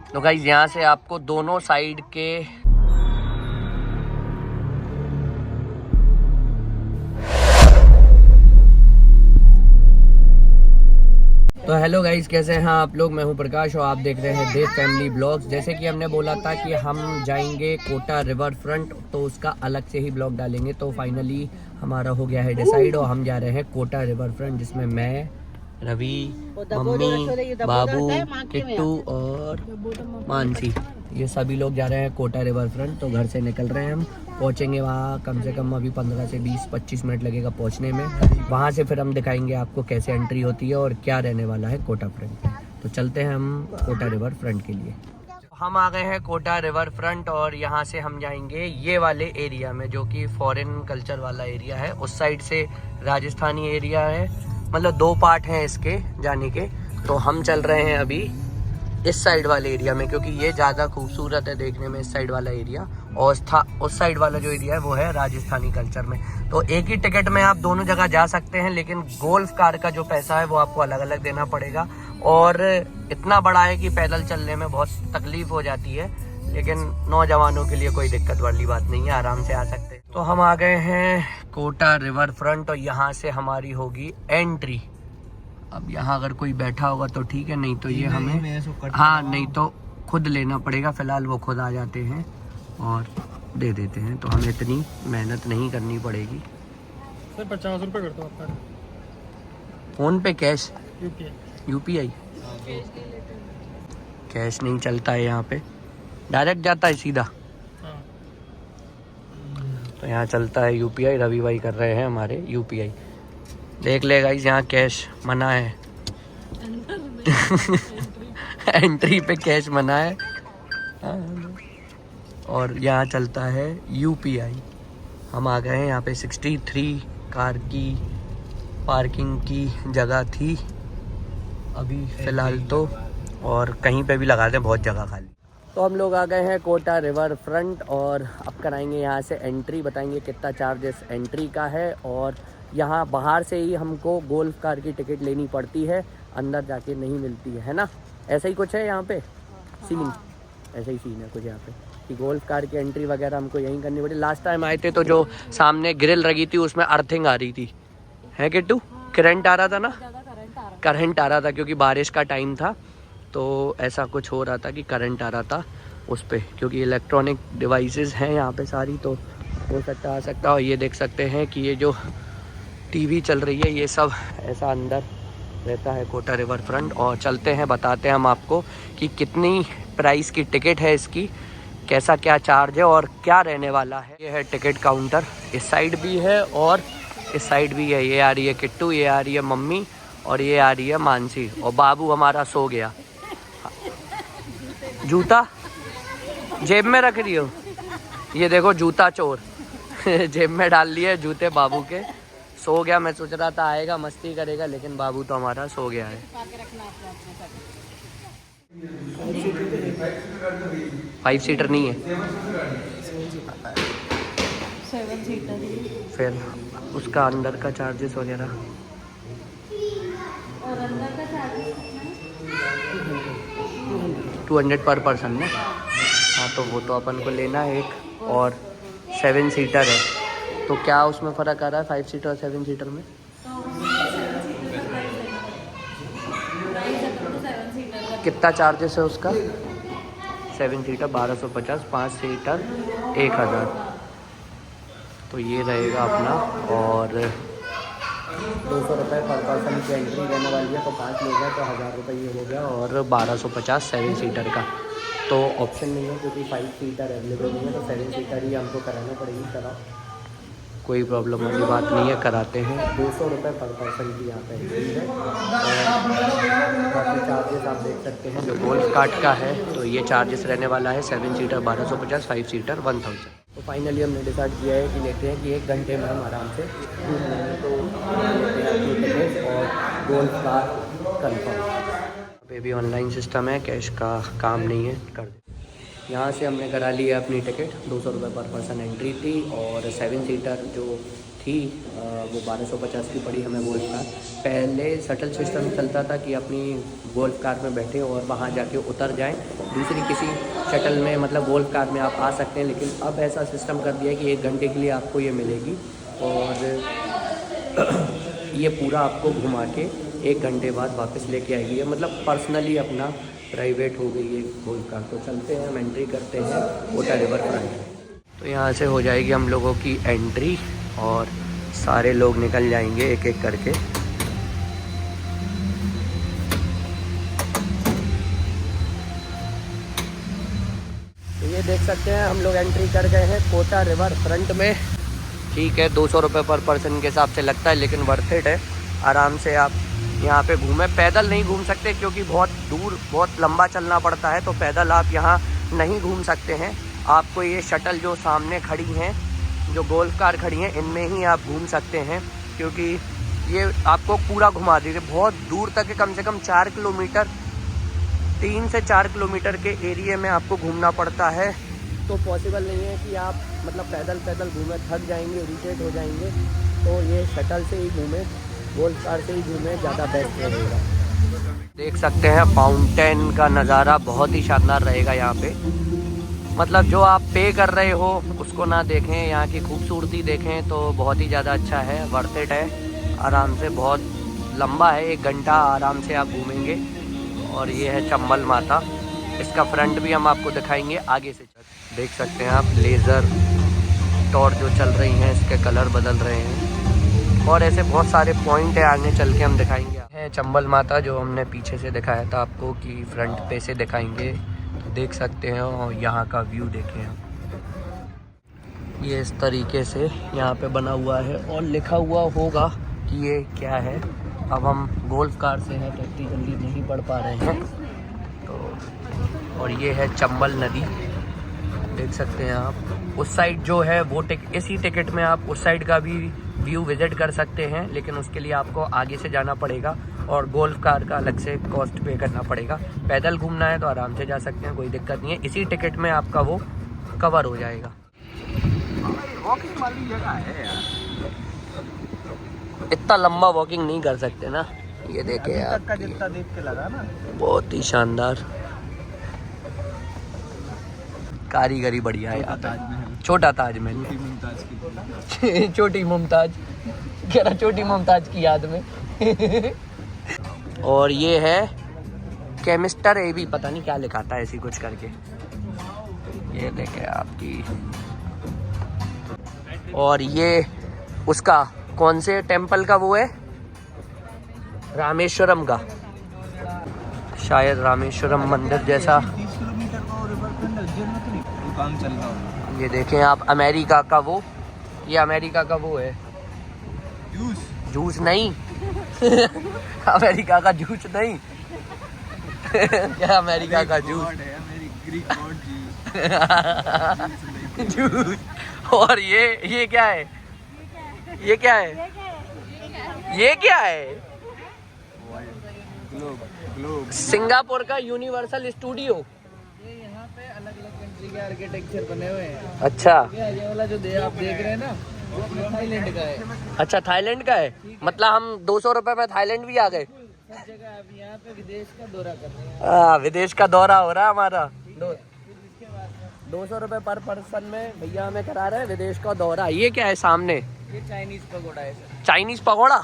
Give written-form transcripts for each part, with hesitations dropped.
तो गाइस यहाँ से आपको दोनों साइड के तो हेलो गाइस, कैसे हैं आप लोग। मैं हूं प्रकाश और आप देख रहे हैं देव फैमिली ब्लॉग्स। जैसे कि हमने बोला था कि हम जाएंगे कोटा रिवर फ्रंट, तो उसका अलग से ही ब्लॉग डालेंगे। तो फाइनली हमारा हो गया है डिसाइड और हम जा रहे हैं कोटा रिवर फ्रंट, जिसमें मैं, रवि, मम्मी, बाबू, किट्टू और मानसी, ये सभी लोग जा रहे हैं कोटा रिवर फ्रंट। तो घर से निकल रहे हैं हम, पहुंचेंगे वहाँ कम से कम अभी 15 से 20-25 मिनट लगेगा पहुंचने में। वहाँ से फिर हम दिखाएंगे आपको कैसे एंट्री होती है और क्या रहने वाला है कोटा फ्रंट। तो चलते हैं हम कोटा रिवर फ्रंट के लिए। हम आ गए हैं कोटा रिवर फ्रंट और यहाँ से हम जाएंगे ये वाले एरिया में, जो कि फॉरेन कल्चर वाला एरिया है। उस साइड से राजस्थानी एरिया है, मतलब 2 पार्ट हैं इसके जाने के। तो हम चल रहे हैं अभी इस साइड वाले एरिया में, क्योंकि ये ज़्यादा खूबसूरत है देखने में इस साइड वाला एरिया। और उस साइड वाला जो एरिया है वो है राजस्थानी कल्चर में। तो एक ही टिकट में आप दोनों जगह जा सकते हैं, लेकिन गोल्फ कार का जो पैसा है वो आपको अलग अलग देना पड़ेगा। और इतना बड़ा है कि पैदल चलने में बहुत तकलीफ हो जाती है, लेकिन नौजवानों के लिए कोई दिक्कत वाली बात नहीं है, आराम से आ सकते हैं। तो हम आ गए हैं कोटा रिवर फ्रंट और यहाँ से हमारी होगी एंट्री। अब यहाँ अगर कोई बैठा होगा तो ठीक है, नहीं तो ये हमें, हाँ, नहीं तो खुद लेना पड़ेगा। फिलहाल वो खुद आ जाते हैं और दे देते हैं, तो हमें इतनी मेहनत नहीं करनी पड़ेगी। सर 50 रुपये करता हूँ आपका। फ़ोन पे कैश, यूपीआई कैश नहीं चलता है यहाँ पे, डायरेक्ट जाता है सीधा। तो यहाँ चलता है यूपीआई। रवि भाई कर रहे हैं हमारे यूपीआई। देख ले गाइस, यहाँ कैश मना है। एंट्री पे कैश मना है। और यहाँ चलता है यूपीआई। हम आ गए हैं यहाँ पे 63 कार की पार्किंग की जगह थी अभी फ़िलहाल तो, और कहीं पे भी लगा दें, बहुत जगह खाली। तो हम लोग आ गए हैं कोटा रिवर फ्रंट और अब कराएंगे यहाँ से एंट्री, बताएंगे कितना चार्जेस एंट्री का है। और यहाँ बाहर से ही हमको गोल्फ कार की टिकट लेनी पड़ती है, अंदर जाके नहीं मिलती है ना। ऐसा ही कुछ है यहाँ पे सीन, ऐसा ही सीन है कुछ यहाँ पे कि गोल्फ कार की एंट्री वगैरह हमको यहीं करनी पड़ी। लास्ट टाइम आए थे तो जो सामने ग्रिल लगी थी उसमें अर्थिंग आ रही थी, है किट्टू, करंट आ रहा था ना, करंट आ रहा था क्योंकि बारिश का टाइम था। तो ऐसा कुछ हो रहा था कि करंट आ रहा था उस पर, क्योंकि इलेक्ट्रॉनिक डिवाइसेस हैं यहाँ पे सारी, तो हो सकता आ सकता। और ये देख सकते हैं कि ये जो टीवी चल रही है ये सब ऐसा अंदर रहता है कोटा रिवर फ्रंट। और चलते हैं, बताते हैं हम आपको कि कितनी प्राइस की टिकट है इसकी, कैसा क्या चार्ज है और क्या रहने वाला है। ये है टिकट काउंटर, इस साइड भी है और इस साइड भी है। ये आ रही है किट्टू, ये आ रही है मम्मी और ये आ रही है मानसी, और बाबू हमारा सो गया। जूता जेब में रख रही हो, ये देखो जूता चोर जेब में डाल लिए जूते बाबू के, सो गया। मैं सोच रहा था आएगा मस्ती करेगा, लेकिन बाबू तो हमारा सो गया है। 5 सीटर नहीं है, 7 सीटर। फिर उसका अंदर का चार्जेस वगैरह, और अंदर का चार्जेस 200 पर पर्सन ना। हाँ, तो वो तो अपन को लेना है एक, और 7 सीटर है। तो क्या उसमें फ़र्क आ रहा है 5 सीटर और 7 सीटर में? कितना चार्जेस है उसका? 7 सीटर 1250, 5 सीटर 1000। तो ये रहेगा अपना, और 200 रुपये पर पर्सन की एंट्री रहने वाली है। तो 5 लोग हैं तो 1000 रुपये ये हो गया, और 1250 7 सीटर का। तो ऑप्शन नहीं है क्योंकि 5 सीटर अवेलेबल नहीं है, तो 7 सीटर ही हमको कराना पड़ेगी। करा, कोई प्रॉब्लम वाली बात नहीं है, कराते हैं। 200 रुपये पर पर्सन की यहाँ पे एंट्री है। और बाकी चार्जेस आप देख सकते हैं, जो गोल्फ कार्ट का है तो ये चार्जेस रहने वाला है 7 सीटर 1250, 5 सीटर 1000। तो फाइनली हमने डिसाइड किया है कि लेते हैं कि 1 घंटे में हम आराम से घूम लेंगे। तो टिकट और गोल्फ कार कन्फर्म। अभी भी ऑनलाइन सिस्टम है, कैश का काम नहीं है, कर दे। यहाँ से हमने करा लिया अपनी टिकट, 200 रुपये पर पर्सन एंट्री थी, और 7 सीटर जो थी थी वो 1250 की पड़ी हमें गोल्फ कार। पहले शटल सिस्टम चलता था कि अपनी गोल्फ कार में बैठे और वहाँ जाके उतर जाएं, दूसरी किसी शटल में मतलब गोल्फ कार में आप आ सकते हैं। लेकिन अब ऐसा सिस्टम कर दिया है कि 1 घंटे के लिए आपको ये मिलेगी और ये पूरा आपको घुमा के 1 घंटे बाद वापस लेके आएगी। ये मतलब पर्सनली अपना प्राइवेट हो गई है गोल्फ कार। तो चलते हैं, हम एंट्री करते हैं कोटा रिवर फ्रंट। तो यहाँ से हो जाएगी हम लोगों की एंट्री और सारे लोग निकल जाएंगे एक एक करके। तो ये देख सकते हैं हम लोग एंट्री कर गए हैं कोटा रिवर फ्रंट में। ठीक है, 200 रुपये पर पर्सन के हिसाब से लगता है, लेकिन वर्थ इट है। आराम से आप यहाँ पे घूमें। पैदल नहीं घूम सकते क्योंकि बहुत दूर बहुत लंबा चलना पड़ता है, तो पैदल आप यहाँ नहीं घूम सकते हैं। आपको ये शटल जो सामने खड़ी हैं, जो गोल्फ कार खड़ी हैं, इनमें ही आप घूम सकते हैं क्योंकि ये आपको पूरा घुमा देंगे बहुत दूर तक है। कम से कम 4 किलोमीटर 3 से 4 किलोमीटर के एरिया में आपको घूमना पड़ता है। तो पॉसिबल नहीं है कि आप मतलब पैदल घूमें, थक जाएंगे, इरिटेट हो जाएंगे। तो ये शटल से ही घूमें, गोल्फ कार से ही घूमें, ज़्यादा बेस्ट रहेगा। देख सकते हैं फाउंटेन का नज़ारा बहुत ही शानदार रहेगा यहाँ पे। मतलब जो आप पे कर रहे हो उसको ना देखें, यहाँ की खूबसूरती देखें तो बहुत ही ज़्यादा अच्छा है, वर्थ इट है। आराम से बहुत लंबा है, 1 घंटा आराम से आप घूमेंगे। और ये है चंबल माता, इसका फ्रंट भी हम आपको दिखाएंगे आगे से। देख सकते हैं आप लेज़र टॉर्च जो चल रही हैं, इसके कलर बदल रहे हैं और ऐसे बहुत सारे पॉइंट है, आगे चल के हम दिखाएंगे। है चंबल माता जो हमने पीछे से दिखाया था आपको कि फ्रंट पे से दिखाएंगे। तो देख सकते हैं और यहाँ का व्यू देखें आप, ये इस तरीके से यहाँ पे बना हुआ है और लिखा हुआ होगा कि ये क्या है। अब हम गोल्फ कार से हैं, प्रैक्टिकली नहीं पढ़ पा रहे हैं। तो और ये है चंबल नदी, देख सकते हैं आप। उस साइड जो है वो इसी टिकट में आप उस साइड का भी व्यू विजिट कर सकते हैं, लेकिन उसके लिए आपको आगे से जाना पड़ेगा और गोल्फ कार का अलग से कॉस्ट पे करना पड़ेगा। पैदल घूमना है तो आराम से जा सकते हैं, कोई दिक्कत नहीं है। इसी टिकट में आपका वो कवर हो जाएगा। वॉकिंग वाली जगह है यार, इतना लंबा वॉकिंग नहीं कर सकते ना। ये देखे आप, जितना देख के लगा ना, बहुत ही शानदार कारीगरी बढ़िया है। छोटा ताजमहल, छोटी मुमताज कह रहा, छोटी मुमताज की याद में। और ये है केमिस्टर ए भी, पता नहीं क्या लिखा था ऐसी कुछ करके। ये देखे आपकी, और ये उसका कौन से टेम्पल का वो है, रामेश्वरम का, शायद रामेश्वरम मंदिर जैसा। काम चल रहा है। ये देखें आप अमेरिका का वो, ये अमेरिका का वो है जूस नहीं अमेरिका का जूस नहीं क्या अमेरिका का जूस जूस। और ये क्या है, ये क्या है, ये क्या है, सिंगापुर का यूनिवर्सल स्टूडियो। ये यहाँ पे अलग-अलग कंट्री के आर्किटेक्चर बने हुए हैं। अच्छा, ये वाला जो आप देख रहे हैं ना, वो अपने थाईलैंड का है। अच्छा, थाईलैंड का है। मतलब हम 200 रुपए में थाईलैंड भी आ गए। सब जगह आप यहाँ पे विदेश का दौरा कर रहे हैं। विदेश का दौरा हो रहा है हमारा। 200 रुपए पर पर्सन में भैया हमें करा रहे हैं विदेश का दौरा। ये क्या है सामने, ये चाइनीज पकौड़ा है सर। चाइनीज पकौड़ा,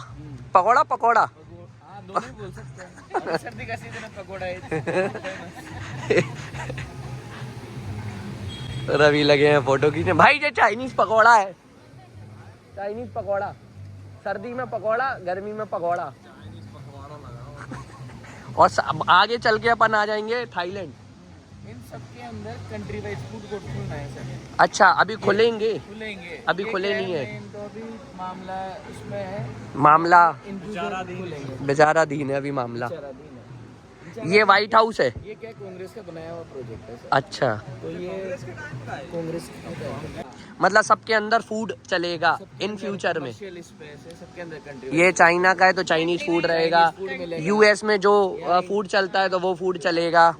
पकौड़ा पकौड़ा, हाँ दोनों बोल सकते हैं। अभी सर्दी का सीजन है, पकौड़ा है। रवि लगे हैं फोटो खींचने। भाई ये चाइनीज पकौड़ा है, चाइनीज पकौड़ा, सर्दी में पकौड़ा, गर्मी में पकौड़ा। और आगे चल के अपन आ जाएंगे थाईलैंड। इन सबके अंदर कंट्री वाइज फूड कोर्ट खुलना है सर। अच्छा, अभी खुलेंगे, खुलेंगे, अभी खुले नहीं है। तो अभी मामला इसमें है, मामला खुलेंगे, बेचारा दीन है अभी मामला। बेचारा दिन है। ये व्हाइट हाउस है। ये क्या कांग्रेस का बनाया हुआ प्रोजेक्ट है सर। अच्छा, तो ये कांग्रेस का मतलब सबके अंदर फूड चलेगा इन फ्यूचर में। स्पेस है सबके अंदर कंट्री। ये चाइना का है तो चाइनीज फूड रहेगा, यूएस में जो फूड चलता है तो वो फूड चलेगा,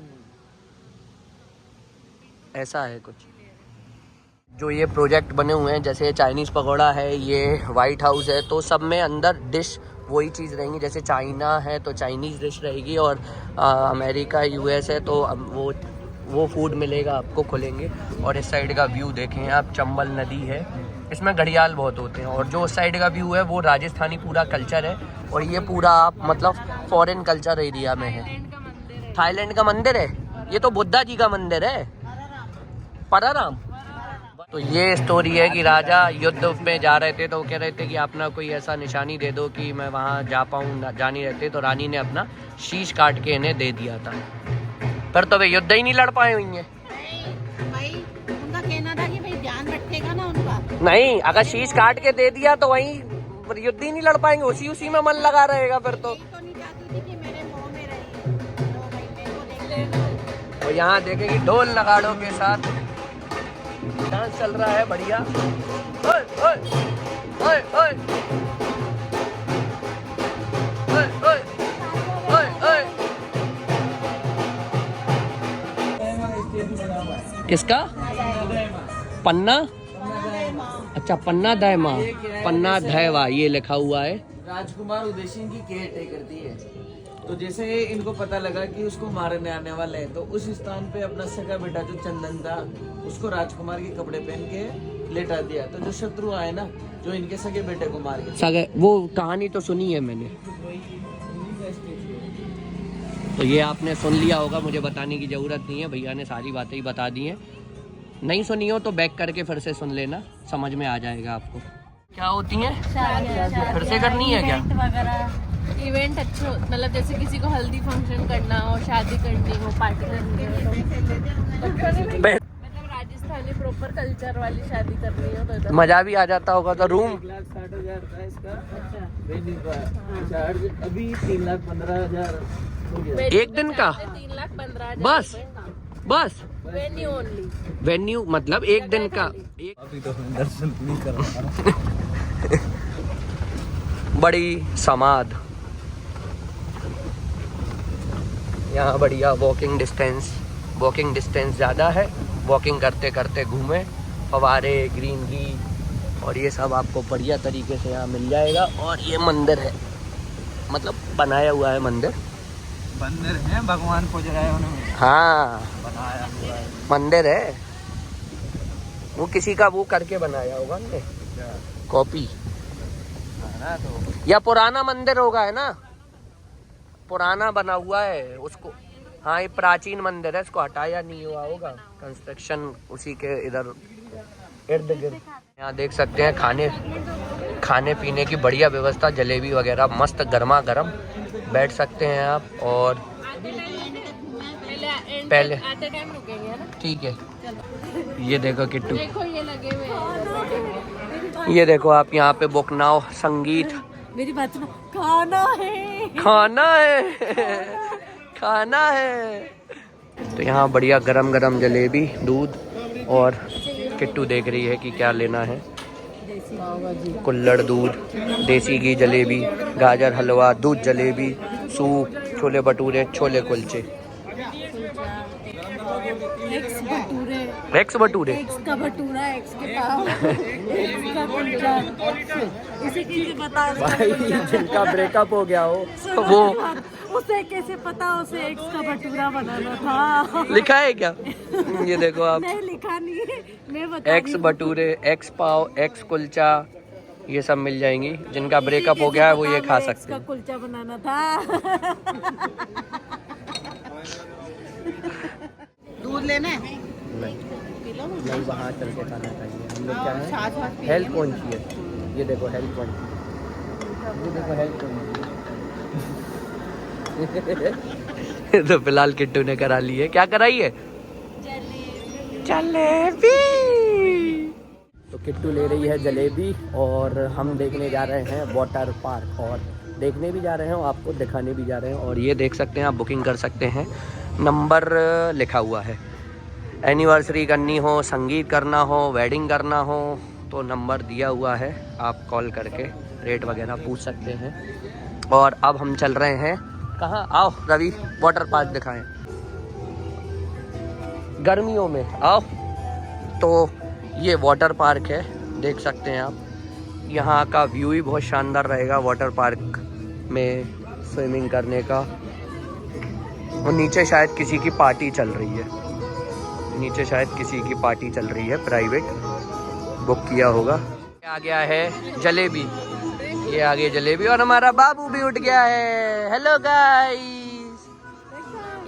ऐसा है कुछ। जो ये प्रोजेक्ट बने हुए हैं, जैसे चाइनीज़ पकौड़ा है, ये वाइट हाउस है, तो सब में अंदर डिश वही चीज़ रहेंगी। जैसे चाइना है तो चाइनीज़ डिश रहेगी, और अमेरिका यूएस है तो वो फूड मिलेगा आपको, खुलेंगे। और इस साइड का व्यू देखें आप, चंबल नदी है, इसमें घड़ियाल बहुत होते हैं। और जो उस साइड का व्यू है वो राजस्थानी पूरा कल्चर है, और ये पूरा आप मतलब फॉरेन कल्चर एरिया में है। थाईलैंड का मंदिर है, ये तो बुद्धा जी का मंदिर है, पराराम। तो ये स्टोरी है कि राजा युद्ध में जा रहे थे, तो कह रहे थे कि अपना कोई ऐसा निशानी दे दो कि मैं वहाँ जा पाऊँ, जा नहीं रहते, तो रानी ने अपना शीश काट के इन्हें दे दिया था। पर तो वे युद्ध ही नहीं लड़ पाए हुई हैं। भाई उनका कहना था कि भाई ध्यान रखेगा ना उनका। नहीं, अगर शीश काट के दे दिया तो वहीं युद्ध ही नहीं लड़ पाएंगे, उसी में मन लगा रहेगा फिर तो। नहीं चाहती थी कि मेरे मुंह में रही। तो यहाँ देखेंगे ढोल नगाड़ों के साथ डांस चल रहा है, बढ़िया। ओए ओए ओए ओए ओए ओए ओए ओए। किसका? पन्ना? अच्छा, पन्ना दहमा, पन्ना दहवा ये लिखा हुआ है। राजकुमार उदयसिंह की केयर टेकर थी है। तो जैसे इनको पता लगा कि उसको मारने आने वाले हैं, तो उस स्थान पे अपना सगा बेटा जो चंदन था उसको राजकुमार के कपड़े पहन के लेटा दिया। तो जो शत्रु आए ना, जो इनके सगे बेटे को मार गए, सगे, वो कहानी तो सुनी है मैंने, तो ये आपने सुन लिया होगा, मुझे बताने की ज़रूरत नहीं है, भैया ने सारी बातें ही बता दी हैं। नहीं सुनी हो तो बैक करके फिर से सुन लेना, समझ में आ जाएगा आपको। क्या होती हैं? फिर से करनी है क्या? इवेंट अच्छे, मतलब जैसे किसी को हल्दी फंक्शन करना हो, शादी करनी हो, पार्टी करनी हो, मतलब राजस्थानी प्रॉपर कल्चर वाली शादी करनी हो तो मज़ा भी आ जाता होगा। तो रूम 1,60,000 था इसका। अभी 3,15,000 हो गया एक दिन का, 3,15,000 बस बस वेन्यू ओनली। वेन्यू मतलब एक दिन का। अभी तो दर्शन नहीं कर रहा। बड़ी समाध, यहाँ बढ़िया वॉकिंग डिस्टेंस ज़्यादा है, वॉकिंग करते करते घूमें, फवारे, ग्रीनरी और ये सब आपको बढ़िया तरीके से यहाँ मिल जाएगा। और ये मंदिर है, मतलब बनाया हुआ है मंदिर है, भगवान पूज रहे हैं उन्होंने, हाँ बनाया हुआ है मंदिर है, वो किसी का वो करके बनाया होगा ने कॉपी, ना। तो या पुराना मंदिर होगा, है ना, पुराना बना हुआ है उसको। हाँ, ये प्राचीन मंदिर है, इसको हटाया नहीं हुआ होगा, कंस्ट्रक्शन उसी के इधर इर्द गिर्द। यहाँ देख सकते हैं खाने पीने की बढ़िया व्यवस्था, जलेबी वगैरह मस्त गर्मा गर्म, बैठ सकते हैं आप। और पहले आते टाइम रुकेंगे है ना। ठीक है, ये देखो किट्टू, देखो ये लगे हुए हैं। ये देखो आप यहाँ पे बुकनाव संगीत, मेरी बात सुनो, खाना है। तो यहाँ बढ़िया गरम गरम जलेबी, दूध, और किट्टू देख रही है कि क्या लेना है। कुल्हड़ दूध, देसी घी जलेबी, गाजर हलवा, दूध jalebi, soup, chole bhature, chole kulche, x bhature, x का भटूरा, एक्स के पाव, एक्स का कुलचा, उसे कैसे पता भाई जिनका ब्रेकअप हो गया हो वो, उसे कैसे पता उसे एक्स का भटूरा बनाना था। लिखा है क्या? ये देखो आप, नहीं लिखा नहीं है, मैं बता एक्स भटूरे, एक्स पाव, एक्स कुलचा, ये सब मिल जाएंगी। जिनका ब्रेकअप हो गया है वो ये खा सकते हैं। कुलचा बनाना था। दूध लेना है? नहीं, वहाँ चल के खाना चाहिए। हम लोग क्या है, हेल्थ कॉन्शियस। ये देखो हेल्थ कॉन्शियस, ये देखो हेल्थ कॉन्शियस। तो फिलहाल किट्टू ने करा ली है, क्या कराई है? जलेबी। तो किट्टू ले रही है जलेबी, और हम देखने जा रहे हैं वाटर पार्क, और देखने भी जा रहे हैं और आपको दिखाने भी जा रहे हैं। और ये देख सकते हैं आप, बुकिंग कर सकते हैं, नंबर लिखा हुआ है। एनिवर्सरी करनी हो, संगीत करना हो, वेडिंग करना हो, तो नंबर दिया हुआ है, आप कॉल करके रेट वगैरह पूछ सकते हैं। और अब हम चल रहे हैं कहाँ, आओ रवि, वाटर पार्क दिखाएं, गर्मियों में आओ। तो ये वाटर पार्क है, देख सकते हैं आप। यहाँ का व्यू ही बहुत शानदार रहेगा वाटर पार्क में स्विमिंग करने का। और नीचे शायद किसी की पार्टी चल रही है, नीचे शायद किसी की पार्टी चल रही है, प्राइवेट बुक किया होगा। आ गया है जलेबी, ये आगे जलेबी, और हमारा बाबू भी उठ गया है। हेलो गाइस,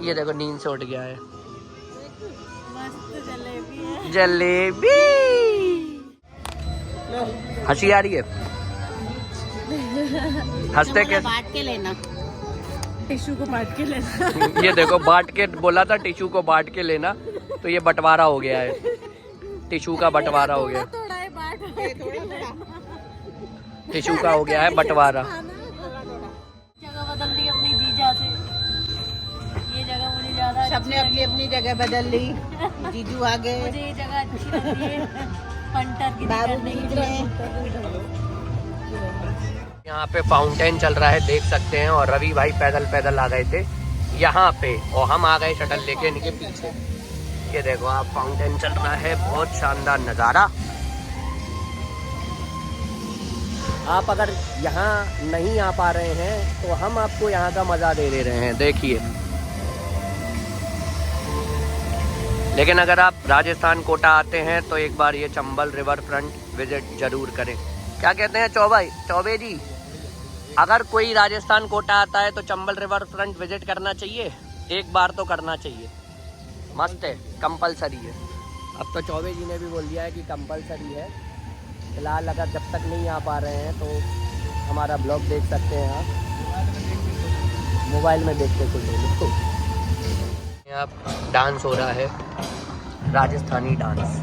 ये देखो नींद से उठ गया है। जलेबी हंसी आ रही है, हंसते के बांट के लेना, टिश्यू को बांट के लेना। ये देखो बांट के बोला था, टिश्यू को बांट के लेना, तो ये बंटवारा हो गया है, टिश्यू का बंटवारा हो गया, टिश्यू का हो गया है बंटवारा। जगह बदल दी अपनी जीजा से, ये जगह मुझे ज्यादा सबने अपनी अपनी जगह बदल ली। जीजू आ गए, मुझे ये जगह अच्छी लगती है, पंटर की बाबू करने बीच की। में। यहाँ पे फाउंटेन चल रहा है, देख सकते हैं। और रवि भाई पैदल पैदल आ गए थे यहाँ पे, और हम आ गए शटल लेके इनके पीछे। ये देखो आप, फाउंटेन चल रहा है, बहुत शानदार नज़ारा। आप अगर यहाँ नहीं आ पा रहे हैं तो हम आपको यहाँ का मज़ा दे रहे हैं, देखिए। लेकिन अगर आप राजस्थान कोटा आते हैं तो एक बार ये चंबल रिवर फ्रंट विजिट जरूर करें। क्या कहते हैं चौबे जी, अगर कोई राजस्थान कोटा आता है तो चंबल रिवर फ्रंट विजिट करना चाहिए, एक बार तो करना चाहिए। मस्त है, कंपलसरी है। अब तो चौबे जी ने भी बोल दिया है कि कंपलसरी है। फिलहाल अगर जब तक नहीं आ पा रहे हैं तो हमारा ब्लॉग देख सकते हैं आप, मोबाइल में देखते कुछ। यहाँ डांस हो रहा है, राजस्थानी डांस।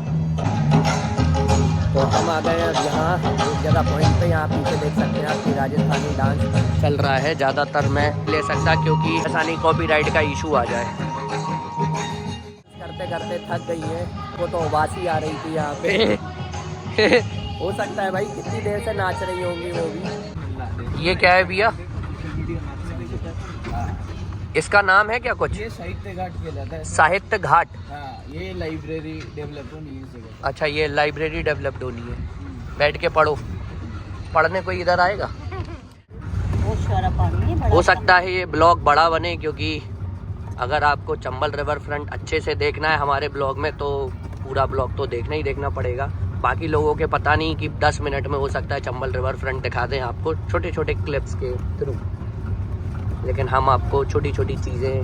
तो हम आ गए अब यहाँ एक जगह पॉइंट पे, यहाँ पीछे देख सकते हैं आप कि राजस्थानी डांस चल रहा है। ज़्यादातर मैं ले सकता क्योंकि ऐसा नहीं कॉपीराइट का इशू आ जाए। करते करते थक गई है, वो तो उबासी आ रही थी यहाँ पे। हो सकता है भाई कितनी देर से नाच रही होंगी वो भी। ये क्या है भैया, इसका नाम है क्या कुछ? ये साहित्य घाट कहलाता है। साहित्य घाट, हाँ, ये लाइब्रेरी डेवलप होनी है। अच्छा ये लाइब्रेरी डेवलप्ड होनी है, बैठ के पढ़ो। पढ़ने कोई इधर आएगा? हो सकता है ये ब्लॉग बड़ा बने, क्योंकि अगर आपको चंबल रिवर फ्रंट अच्छे से देखना है हमारे ब्लॉग में तो पूरा ब्लॉग तो देखना ही देखना पड़ेगा। बाकी लोगों के पता नहीं कि 10 मिनट में हो सकता है चंबल रिवर फ्रंट दिखा दें आपको छोटे छोटे क्लिप्स के थ्रू, लेकिन हम आपको छोटी छोटी चीज़ें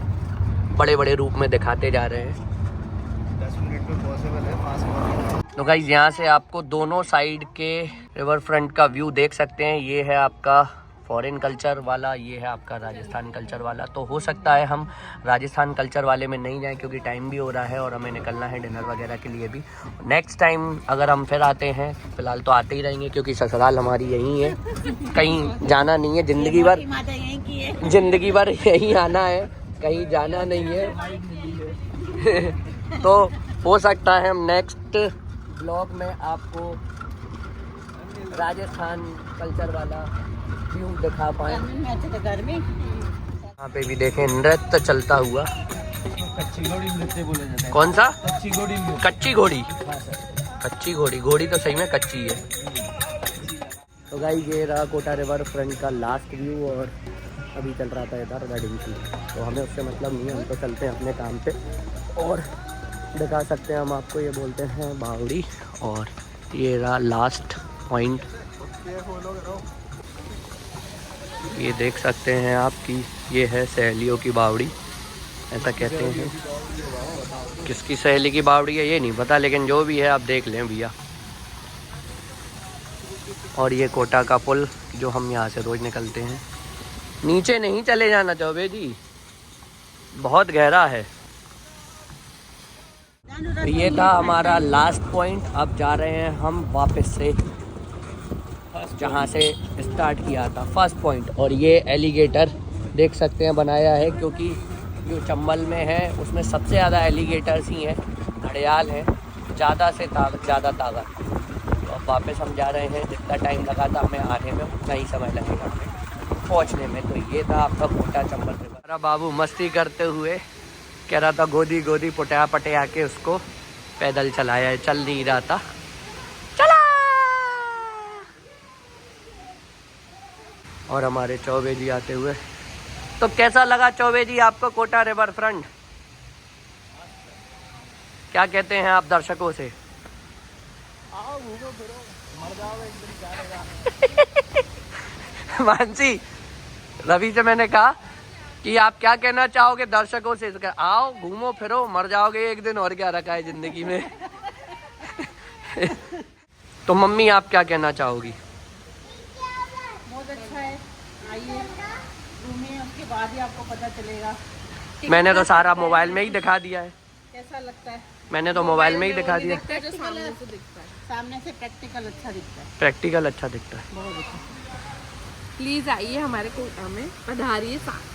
बड़े बड़े रूप में दिखाते जा रहे हैं। 10 मिनट में पॉसिबल है, फास्ट। तो गाइस यहाँ से आपको दोनों साइड के रिवर फ्रंट का व्यू देख सकते हैं। ये है आपका फॉरेन कल्चर वाला, ये है आपका राजस्थान कल्चर वाला। तो हो सकता है हम राजस्थान कल्चर वाले में नहीं जाएं क्योंकि टाइम भी हो रहा है और हमें निकलना है डिनर वगैरह के लिए भी। नेक्स्ट टाइम अगर हम फिर आते हैं, फिलहाल तो आते ही रहेंगे क्योंकि ससुराल हमारी यहीं है, कहीं जाना नहीं है। ज़िंदगी भर यहीं आना है, कहीं जाना नहीं है। तो हो सकता है हम नेक्स्ट ब्लॉग में आपको राजस्थान कल्चर वाला व्यू दिखा पाए। यहाँ पे भी देखें नृत्य चलता हुआ। कच्ची घोड़ी नृत्य बोला जाता है। कौन सा? कच्ची घोड़ी नृत्य। कच्ची घोड़ी? हाँ सर। कच्ची घोड़ी, घोड़ी तो सही में कच्ची है। तो गाइस ये रहा कोटा रिवर फ्रंट का लास्ट व्यू, और अभी चल रहा था इधर वेडिंग की, तो हमें उससे मतलब नहीं है, हम तो चलते हैं अपने काम पे और दिखा सकते हैं हम आपको। ये बोलते हैं बावड़ी, और ये रहा लास्ट पॉइंट। ये देख सकते हैं आप कि ये है सहेलियों की बावड़ी, ऐसा कहते हैं। किसकी सहेली की बावड़ी है ये नहीं पता, लेकिन जो भी है आप देख लें भैया। और ये कोटा का पुल जो हम यहाँ से रोज निकलते हैं। नीचे नहीं चले जाना चौबे जी, बहुत गहरा है। ये था हमारा लास्ट पॉइंट। अब जा रहे हैं हम वापस से जहाँ से स्टार्ट किया था, फर्स्ट पॉइंट। और ये एलिगेटर देख सकते हैं बनाया है, क्योंकि जो चंबल में है उसमें सबसे ज़्यादा एलिगेटर्स ही हैं, घड़ियाल हैं, ज़्यादा से ज़्यादा ताकत। तो अब वापस हम जा रहे हैं, जितना टाइम लगा था हमें आने में उतना ही समय लगेगा हमें पहुँचने में। तो ये था आपका कोटा चंबल रिवर। हमारा बाबू मस्ती करते हुए कह रहा था गोदी गोदी पटिया के उसको पैदल चलाया, चल नहीं रहा था। और हमारे चौबे जी आते हुए। तो कैसा लगा चौबे जी आपको कोटा रिवर फ्रंट? क्या कहते हैं आप दर्शकों से? मानसी, रवि से मैंने कहा कि आप क्या कहना चाहोगे दर्शकों से? आओ घूमो फिरो मर जाओगे एक दिन, और क्या रखा है जिंदगी में। तो मम्मी आप क्या कहना चाहोगी? बहुत अच्छा है, आइए घूमिए, उसके बाद ही आपको पता चलेगा मैंने तो सारा मोबाइल में ही दिखा दिया है। कैसा लगता है। मैंने तो मोबाइल में ही दिखा दिया। दिखता है जो सामने से दिखता है। सामने से प्रैक्टिकल अच्छा दिखता है, प्रैक्टिकल अच्छा दिखता है। बहुत अच्छा। प्लीज आइए हमारे कोटा में, पधारिए साथ।